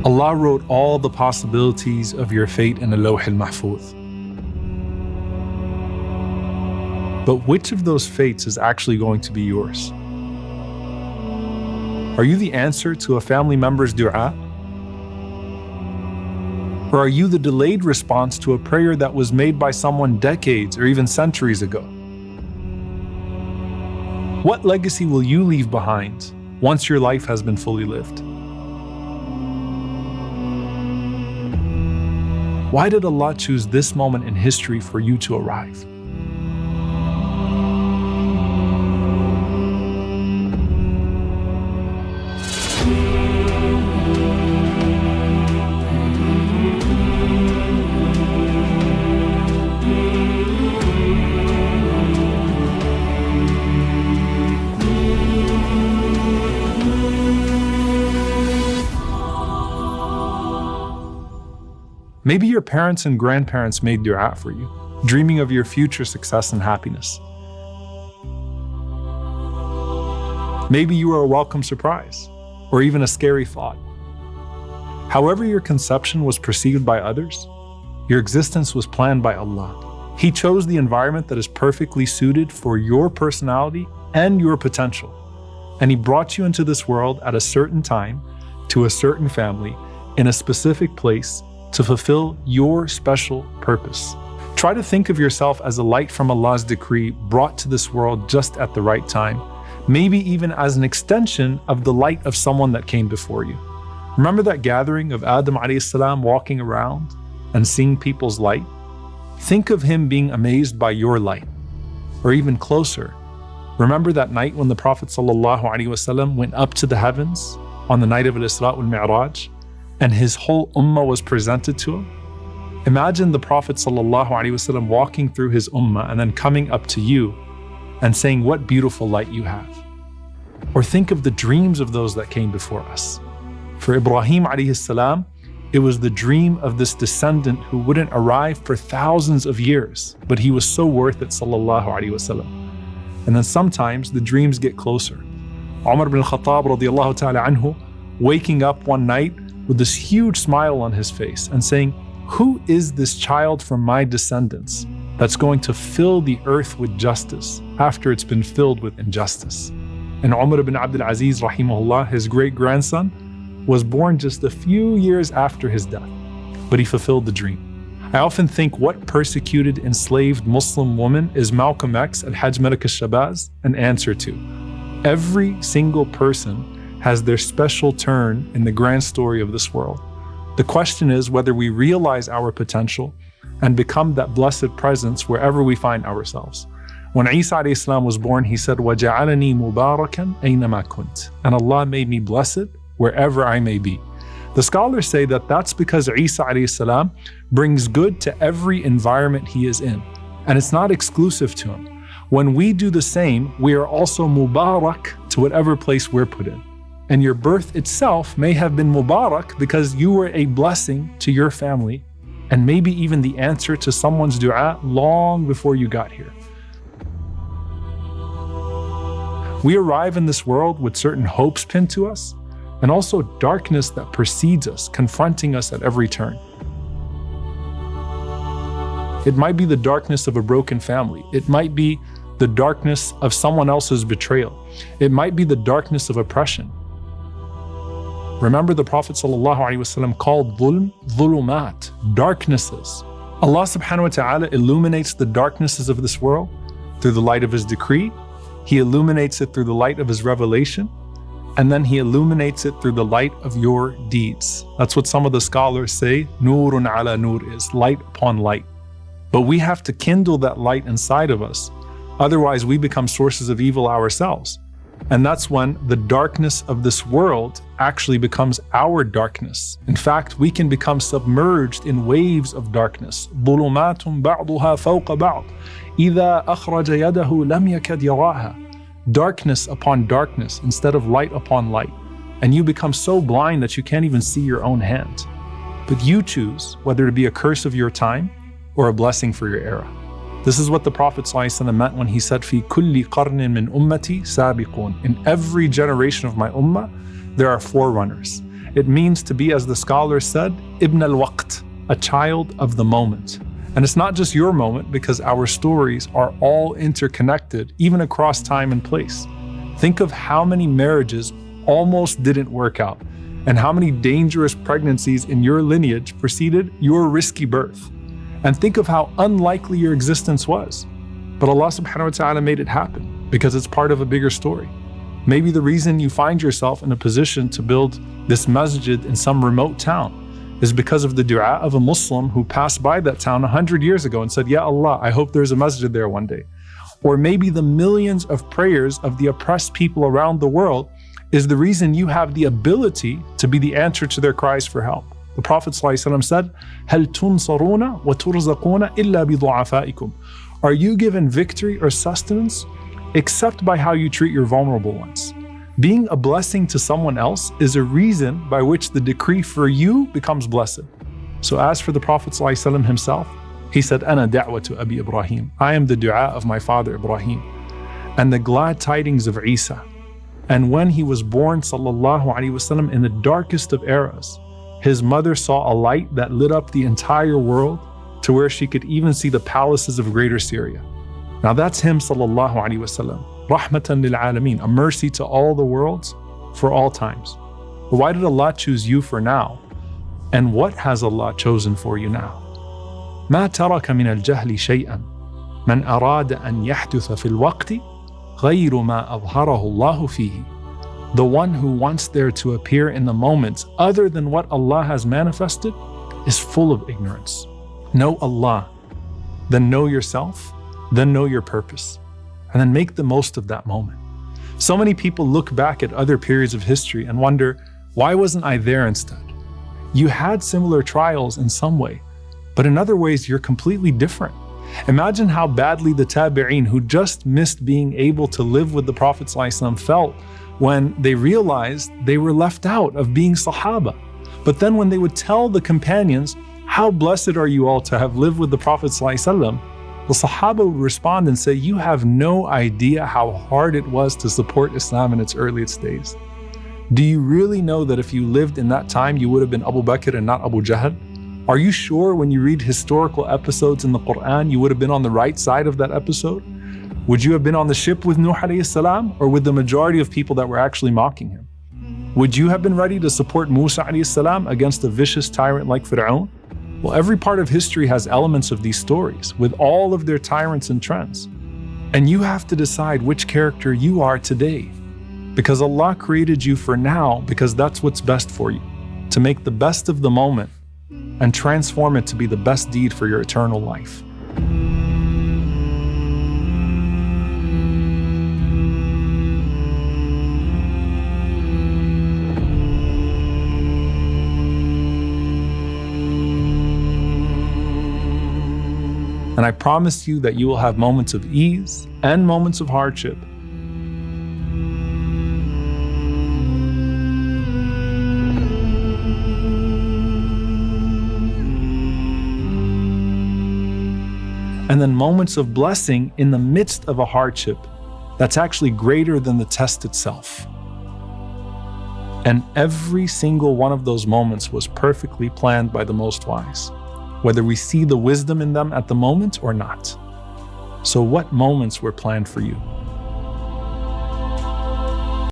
Allah wrote all the possibilities of your fate in the Lawh al-Mahfuz. But which of those fates is actually going to be yours? Are you the answer to a family member's dua? Or are you the delayed response to a prayer that was made by someone decades or even centuries ago? What legacy will you leave behind once your life has been fully lived? Why did Allah choose this moment in history for you to arrive? Maybe your parents and grandparents made dua for you, dreaming of your future success and happiness. Maybe you were a welcome surprise, or even a scary thought. However your conception was perceived by others, your existence was planned by Allah. He chose the environment that is perfectly suited for your personality and your potential. And He brought you into this world at a certain time, to a certain family, in a specific place, to fulfill your special purpose. Try to think of yourself as a light from Allah's decree brought to this world just at the right time, maybe even as an extension of the light of someone that came before you. Remember that gathering of Adam alayhi salam walking around and seeing people's light? Think of him being amazed by your light. Or even closer, remember that night when the Prophet ﷺ went up to the heavens on the night of Al-Isra wal-Mi'raj, and his whole ummah was presented to him? Imagine the Prophet ﷺ walking through his ummah and then coming up to you and saying, "What beautiful light you have." Or think of the dreams of those that came before us. For Ibrahim alayhi salam, it was the dream of this descendant who wouldn't arrive for thousands of years, but he was so worth it, sallallahu alayhi wasallam. And then sometimes the dreams get closer. Umar ibn al-Khattab radiyallahu ta'ala anhu, waking up one night with this huge smile on his face and saying, "Who is this child from my descendants that's going to fill the earth with justice after it's been filled with injustice?" And Umar ibn Abdul Aziz, rahimahullah, his great-grandson, was born just a few years after his death, but he fulfilled the dream. I often think, what persecuted, enslaved Muslim woman is Malcolm X at Hajj Malak al-Shabaz an answer to? Every single person has their special turn in the grand story of this world. The question is whether we realize our potential and become that blessed presence wherever we find ourselves. When Isa alayhi salam was born, he said, وَجَعَلَنِي مُبَارَكًا أَيْنَمَا كُنْتَ, and Allah made me blessed wherever I may be. The scholars say that that's because Isa alayhi salam brings good to every environment he is in, and it's not exclusive to him. When we do the same, we are also mubarak to whatever place we're put in. And your birth itself may have been mubarak because you were a blessing to your family, and maybe even the answer to someone's dua long before you got here. We arrive in this world with certain hopes pinned to us, and also darkness that precedes us, confronting us at every turn. It might be the darkness of a broken family. It might be the darkness of someone else's betrayal. It might be the darkness of oppression. Remember, the Prophet ﷺ called dhulm, dhulumat, darknesses. Allah subhanahu wa ta'ala illuminates the darknesses of this world through the light of His decree. He illuminates it through the light of His revelation. And then He illuminates it through the light of your deeds. That's what some of the scholars say, nurun ala nur is, light upon light. But we have to kindle that light inside of us. Otherwise, we become sources of evil ourselves. And that's when the darkness of this world actually becomes our darkness. In fact, we can become submerged in waves of darkness. ظُلُمَاتٌ بَعْضُهَا فَوْقَ بَعْضٍ إِذَا أَخْرَجَ يَدَهُ لَمْ يَكَدْ يَرَاهَا. Darkness upon darkness instead of light upon light. And you become so blind that you can't even see your own hand. But you choose whether to be a curse of your time or a blessing for your era. This is what the Prophet ﷺ meant when he said, "Fi kulli qarnin min ummati sabiqun." In every generation of my ummah, there are forerunners. It means to be, as the scholars said, ibn al-waqt, a child of the moment. And it's not just your moment, because our stories are all interconnected, even across time and place. Think of how many marriages almost didn't work out, and how many dangerous pregnancies in your lineage preceded your risky birth. And think of how unlikely your existence was. But Allah subhanahu wa ta'ala made it happen, because it's part of a bigger story. Maybe the reason you find yourself in a position to build this masjid in some remote town is because of the dua of a Muslim who passed by that town 100 years ago and said, Ya Allah, I hope there's a masjid there one day. Or maybe the millions of prayers of the oppressed people around the world is the reason you have the ability to be the answer to their cries for help. The Prophet ﷺ said, هَلْ تُنصَرُونَ وَتُرْزَقُونَ إِلَّا بِضُعَفَائِكُمْ. Are you given victory or sustenance except by how you treat your vulnerable ones? Being a blessing to someone else is a reason by which the decree for you becomes blessed. So as for the Prophet ﷺ himself, he said, أَنَا دَعْوَةُ أَبِي إِبْرَاهِيم. I am the dua of my father Ibrahim. And the glad tidings of Isa. And when he was born, sallallahu alaihi wasallam, in the darkest of eras, his mother saw a light that lit up the entire world to where she could even see the palaces of greater Syria. Now that's him, sallallahu alaihi wasallam. Rahmatan lil alameen, a mercy to all the worlds for all times. But why did Allah choose you for now? And what has Allah chosen for you now? ما ترك من الجهل شيئا من أراد أن يحدث في الوقت غير ما أظهره الله فيه. The one who wants there to appear in the moments other than what Allah has manifested is full of ignorance. Know Allah, then know yourself, then know your purpose, and then make the most of that moment. So many people look back at other periods of history and wonder, why wasn't I there instead? You had similar trials in some way, but in other ways you're completely different. Imagine how badly the tabi'een who just missed being able to live with the Prophet ﷺ felt when they realized they were left out of being Sahaba. But then when they would tell the companions, how blessed are you all to have lived with the Prophet ﷺ, the Sahaba would respond and say, you have no idea how hard it was to support Islam in its earliest days. Do you really know that if you lived in that time, you would have been Abu Bakr and not Abu Jahl? Are you sure when you read historical episodes in the Quran, you would have been on the right side of that episode? Would you have been on the ship with Nuh alayhi salam, or with the majority of people that were actually mocking him? Would you have been ready to support Musa alayhi salam against a vicious tyrant like Fir'aun? Well, every part of history has elements of these stories, with all of their tyrants and trends. And you have to decide which character you are today. Because Allah created you for now, because that's what's best for you. To make the best of the moment, and transform it to be the best deed for your eternal life. And I promise you that you will have moments of ease and moments of hardship. And then moments of blessing in the midst of a hardship that's actually greater than the test itself. And every single one of those moments was perfectly planned by the Most Wise, whether we see the wisdom in them at the moment or not. So what moments were planned for you?